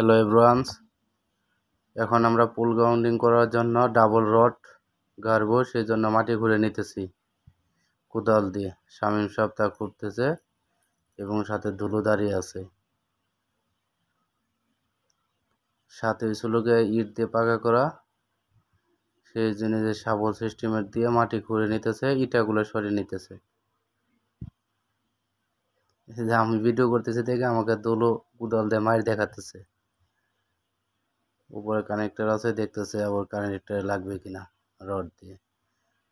Hello everyone, এখন আমরা পুল grounding করার জন্য ডাবল রড গাড়বো। সেই জন্য মাটি খুঁড়ে নিতেছি কোদাল দিয়ে। শামীম সাহেব তা করতেছে এবং সাথে ধুলো দাঁড়িয়ে আছে। সাথে ছিল ইট দিয়ে পাকা করা, সেই জিনিসের শাবল সিস্টেমের দিয়ে মাটি খুঁড়ে নিতেছে, ইটাগুলো সরিয়ে নিতেছে। যে আমি ভিডিও করতেছি দেখে আমাকে ধুলো কোদাল দিয়ে মার দেখাতেছে। উপরে কানেক্টর আছে, দেখতেছে আবার কানেক্টর লাগবে কিনা রড দিয়ে।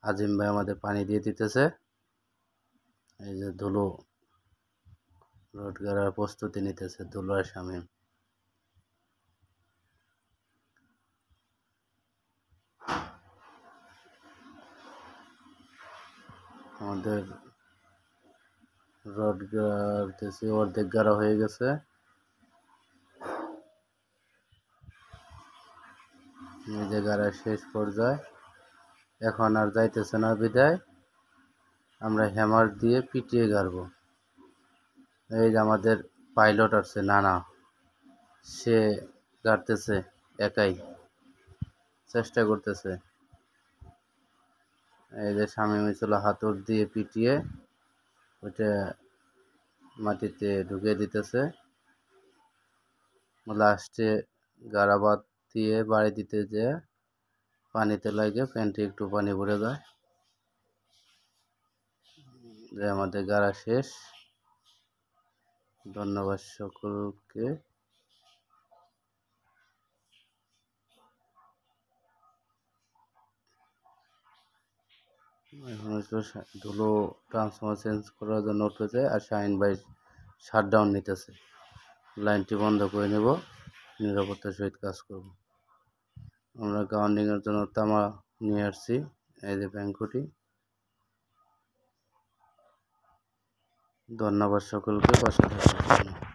আজিম ভাই আমাদের পানি দিয়ে দিতেছে। এই যে ধুলো রড গাড়ার প্রস্তুতি নিতেছে ধুলো আর শামীম। আমাদের রড গাড়তেছে, অর্ধেক গাড়া হয়ে গেছে। এই যে গাড়ার শেষ পর্যায়ে, এখন আর যাইতেছে না বিদায় আমরা হ্যামার দিয়ে পিটিয়ে গাড়বো। এই যে আমাদের পাইলট আসছে নানা, সে গাড়তেছে একাই, চেষ্টা করতেছে। এই যে শামীম ছিল হাতুড় দিয়ে পিটিয়ে ওইটা মাটিতে ঢুকিয়ে দিতেছে। লাস্টে গাড়া বাদ দিয়ে বাড়ি দিতে যে পানিতে লাগে, প্যান্টে একটু পানি ভরে যায়। যে আমাদের গাড়া শেষ। ধন্যবাদ সকলকে। এখন ধুলো ট্রান্সফর্মার চেঞ্জ করার জন্য উঠেছে, আর শাহিন ভাই শাটডাউন নিতেছে। লাইনটি বন্ধ করে নেব, নিরাপত্তার সহিত কাজ করব। আমরা গ্রাউন্ডিংয়ের জন্য তামা নিয়ে আসছি, এই যে ব্যাংকুটি। ধন্যবাদ সকলকে পাশে থাকার জন্য।